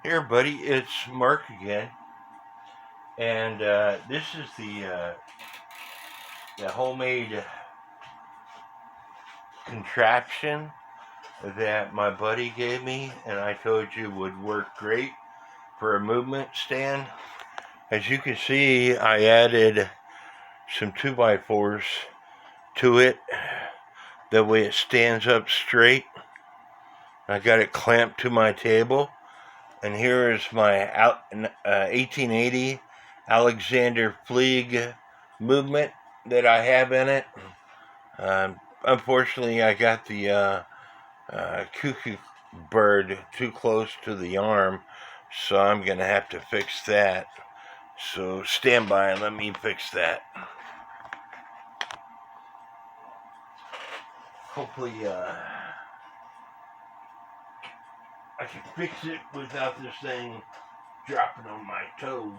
Here, buddy, it's Mark again, and this is the homemade contraption that my buddy gave me, and I told you would work great for a movement stand. As you can see, I added some 2x4s to it. That way it stands up straight. I got it clamped to my table, and here is my 1880 Alexander Flieg movement that I have in it. Unfortunately, I got the cuckoo bird too close to the arm, so I'm going to have to fix that. So stand by and let me fix that. Hopefully, I can fix it without this thing dropping on my toes.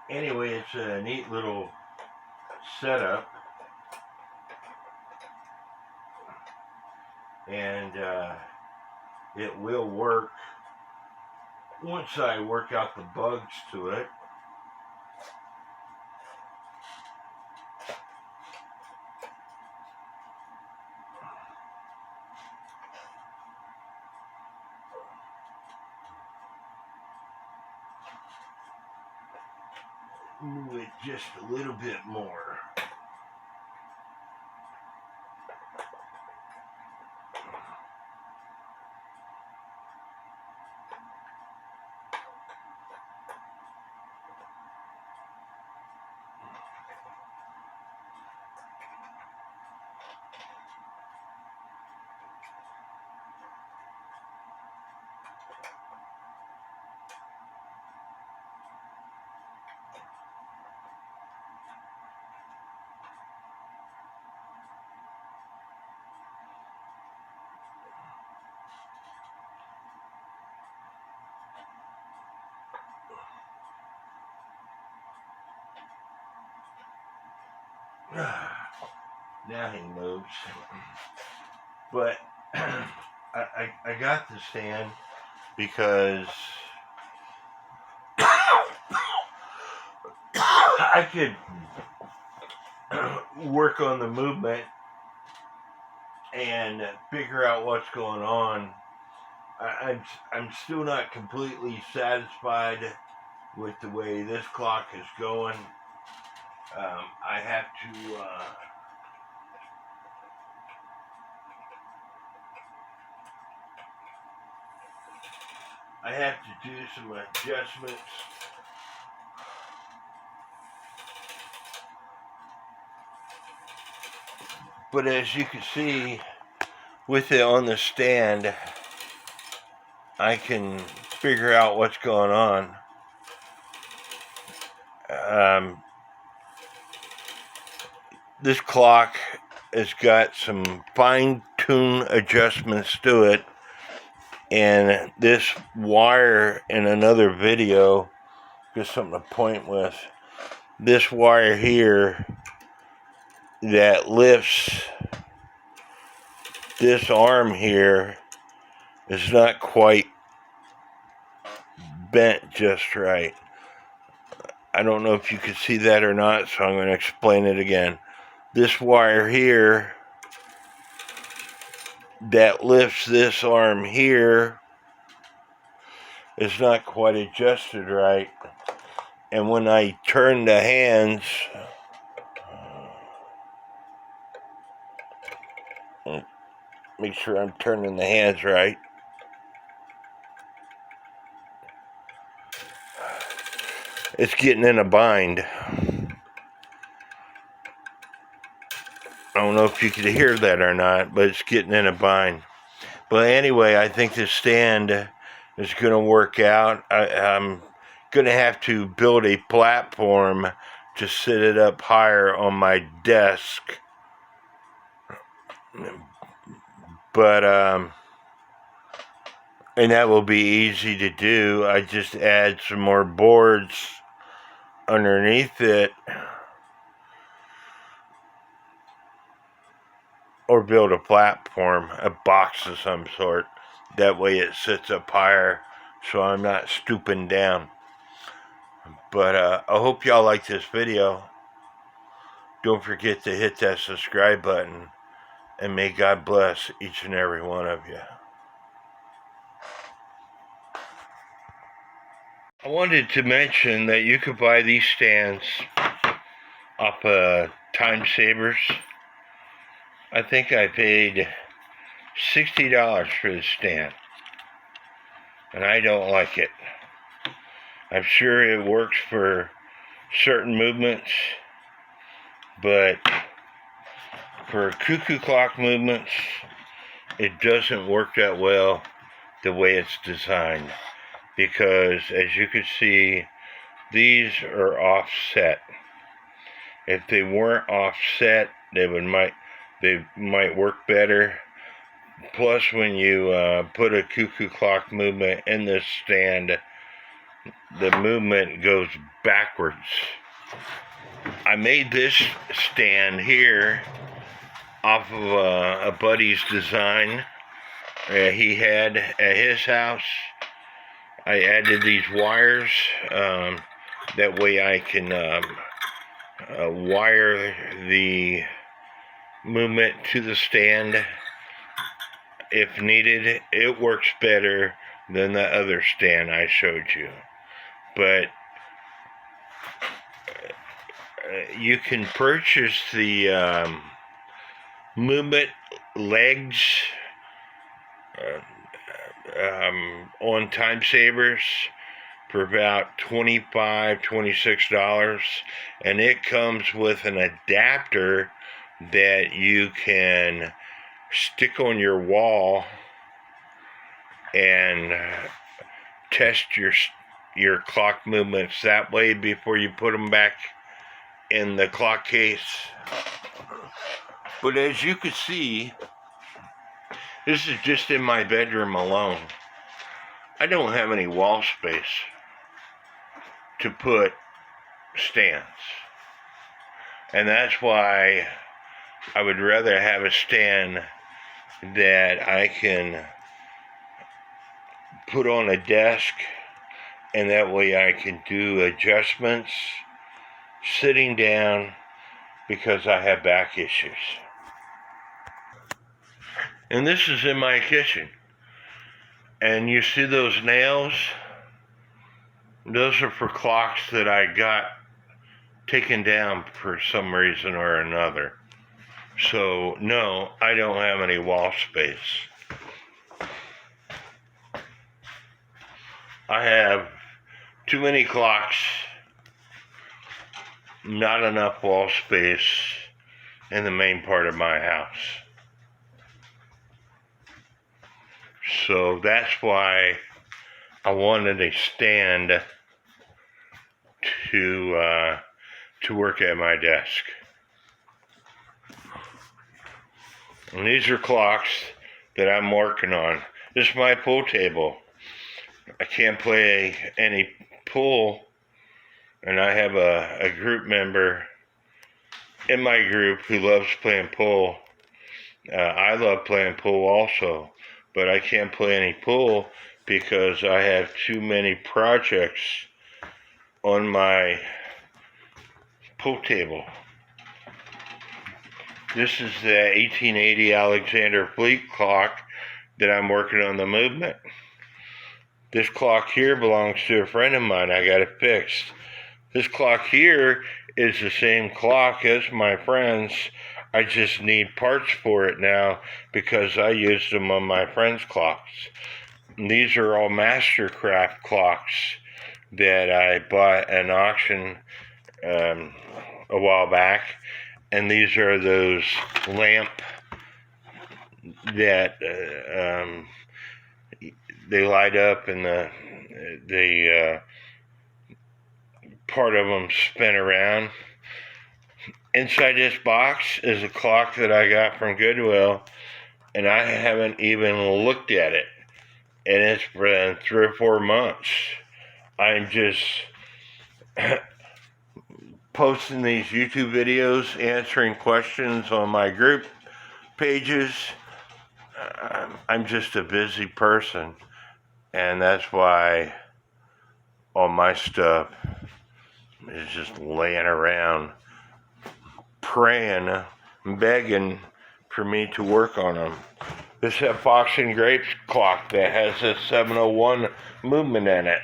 Anyway, it's a neat little setup, and it will work once I work out the bugs to it. Move it just a little bit more. Now he moves. But I got the stand because I could work on the movement and figure out what's going on. I'm still not completely satisfied with the way this clock is going. I have to do some adjustments. But as you can see, with it on the stand, I can figure out what's going on. This clock has got some fine tune adjustments to it. And this wire in another video, just something to point with, this wire here that lifts this arm here is not quite bent just right. I don't know if you can see that or not, so I'm going to explain it again. This wire here that lifts this arm here is not quite adjusted right. And when I turn the hands, make sure I'm turning the hands right. It's getting in a bind. I don't know if you could hear that or not, but it's getting in a bind. But anyway, I think this stand is going to work out. I'm going to have to build a platform to sit it up higher on my desk. But, and that will be easy to do. I just add some more boards underneath it, or build a platform, a box of some sort. That way it sits up higher, so I'm not stooping down. But I hope y'all like this video. Don't forget to hit that subscribe button, and may God bless each and every one of you. I wanted to mention that you could buy these stands off Time Savers. I think I paid $60 for this stand, and I don't like it. I'm sure it works for certain movements, but for cuckoo clock movements, it doesn't work that well the way it's designed, because as you can see, these are offset. If they weren't offset, they might work better. Plus, when you put a cuckoo clock movement in this stand, the movement goes backwards. I made this stand here off of a buddy's design he had at his house. I added these wires, that way I can wire the movement to the stand if needed. It works better than the other stand I showed you, but you can purchase the movement legs on Time Savers for about $25, $26, and it comes with an adapter that you can stick on your wall and test your clock movements that way before you put them back in the clock case. But as you can see, this is just in my bedroom alone. I don't have any wall space to put stands, and that's why I would rather have a stand that I can put on a desk, and that way I can do adjustments sitting down, because I have back issues. And this is in my kitchen, and you see those nails? Those are for clocks that I got taken down for some reason or another. So no, I don't have any wall space. I have too many clocks, not enough wall space in the main part of my house. So that's why I wanted a stand to work at my desk. And these are clocks that I'm working on. This is my pool table. I can't play any pool, and I have a group member in my group who loves playing pool. I love playing pool also, but I can't play any pool because I have too many projects on my pool table. This is the 1880 Alexander Fleet clock that I'm working on the movement. This clock here belongs to a friend of mine. I got it fixed. This clock here is the same clock as my friend's. I just need parts for it now because I used them on my friend's clocks. And these are all Mastercraft clocks that I bought at an auction a while back. And these are those lamp that they light up and the part of them spin around. Inside this box is a clock that I got from Goodwill, and I haven't even looked at it. And it's been 3 or 4 months. I'm just posting these YouTube videos, answering questions on my group pages. I'm just a busy person, and that's why all my stuff is just laying around, praying, begging for me to work on them. This is a Fox and Grapes clock that has a 701 movement in it.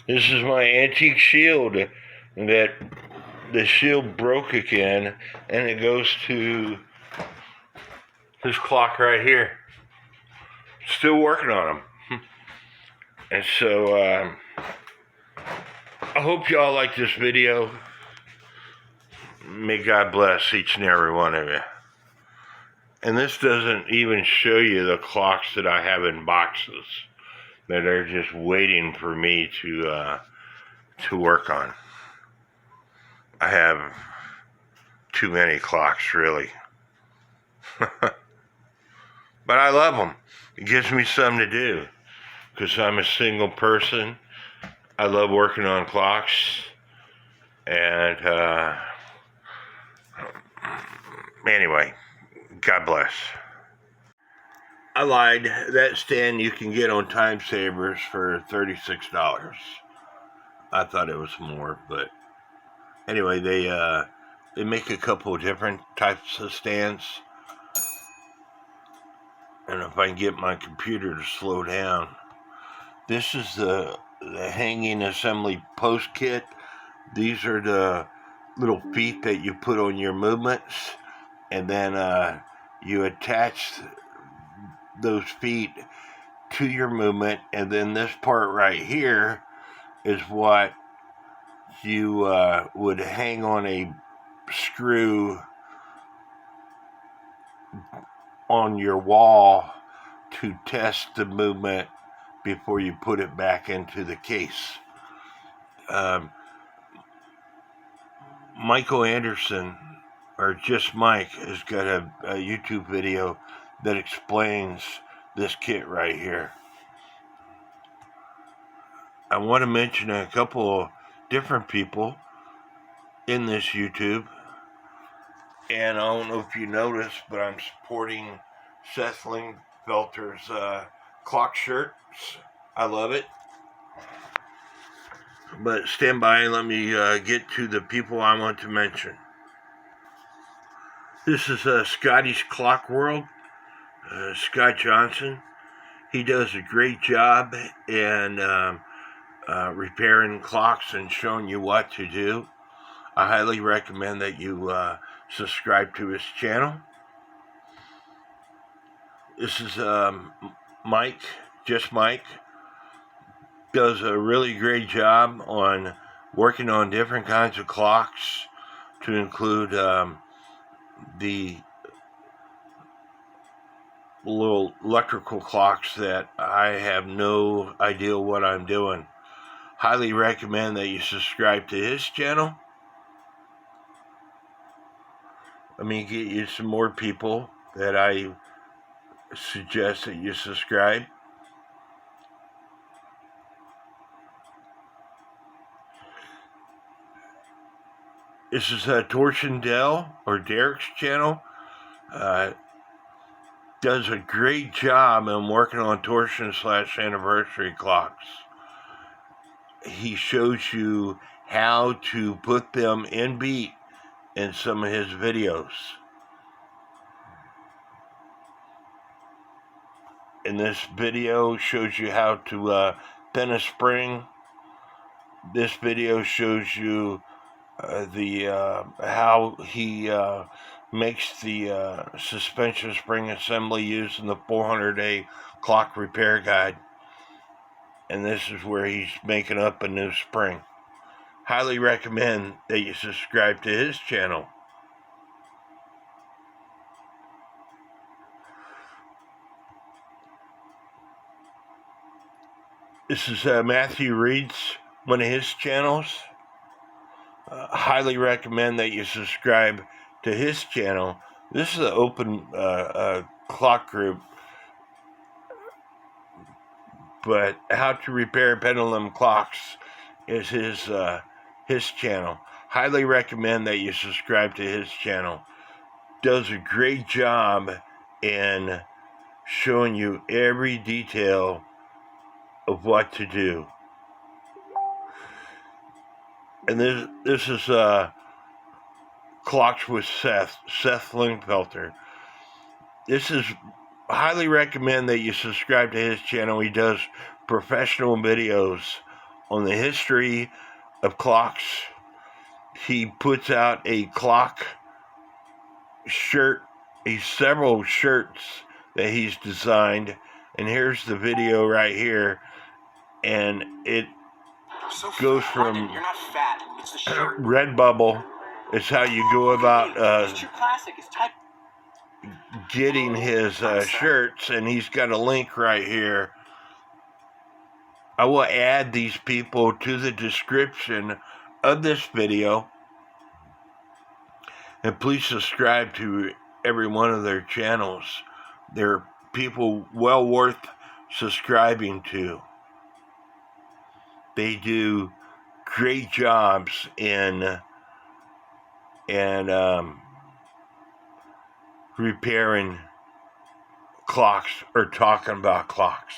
This is my antique shield that the shield broke again, and it goes to this clock right here. Still working on them. And so I hope y'all like this video. May God bless each and every one of you. And this doesn't even show you the clocks that I have in boxes that are just waiting for me to work on. I have too many clocks, really. But I love them. It gives me something to do because I'm a single person. I love working on clocks, and anyway, God bless. I lied. That stand you can get on Time Savers for $36. I thought it was more, but anyway, they make a couple of different types of stands. And if I can get my computer to slow down, this is the hanging assembly post kit. These are the little feet that you put on your movements, and then you attach those feet to your movement, and then this part right here is what you would hang on a screw on your wall to test the movement before you put it back into the case. Michael Anderson, or just Mike, has got a YouTube video that explains this kit right here. I want to mention a couple of different people in this YouTube. And I don't know if you noticed, but I'm sporting Seth Lingfelter's clock shirts. I love it. But stand by and let me get to the people I want to mention. This is Scotty's Clock World, Scott Johnson. He does a great job in repairing clocks and showing you what to do. I highly recommend that you subscribe to his channel. This is Mike, just Mike. Does a really great job on working on different kinds of clocks, to include the little electrical clocks that I have no idea what I'm doing. Highly recommend that you subscribe to his channel. Let me get you some more people that I suggest that you subscribe. This is Torsion Dell, or Derek's channel. Does a great job in working on torsion/anniversary clocks. He shows you how to put them in beat in some of his videos. And this video shows you how to bend a spring. This video shows you how he makes the suspension spring assembly used in the 400-day clock repair guide. And this is where he's making up a new spring. Highly recommend that you subscribe to his channel. This is Matthew Reed's, one of his channels. Highly recommend that you subscribe to his channel. This is an open clock group, but how to repair pendulum clocks is his channel. Highly recommend that you subscribe to his channel. Does a great job in showing you every detail of what to do. And this is Clocks with Seth Lingfelter. This is highly recommend that you subscribe to his channel. He does professional videos on the history of clocks. He puts out a clock shirt, several shirts that he's designed. And here's the video right here. And it goes from you're not fat. It's the shirt. Redbubble is how you go about getting his shirts, and he's got a link right here. I will add these people to the description of this video, and please subscribe to every one of their channels. They're people well worth subscribing to. They do great jobs in repairing clocks or talking about clocks.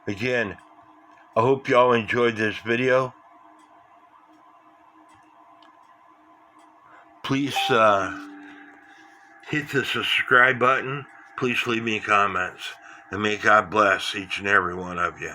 Again, I hope y'all enjoyed this video. Please hit the subscribe button. Please leave me comments. And may God bless each and every one of you.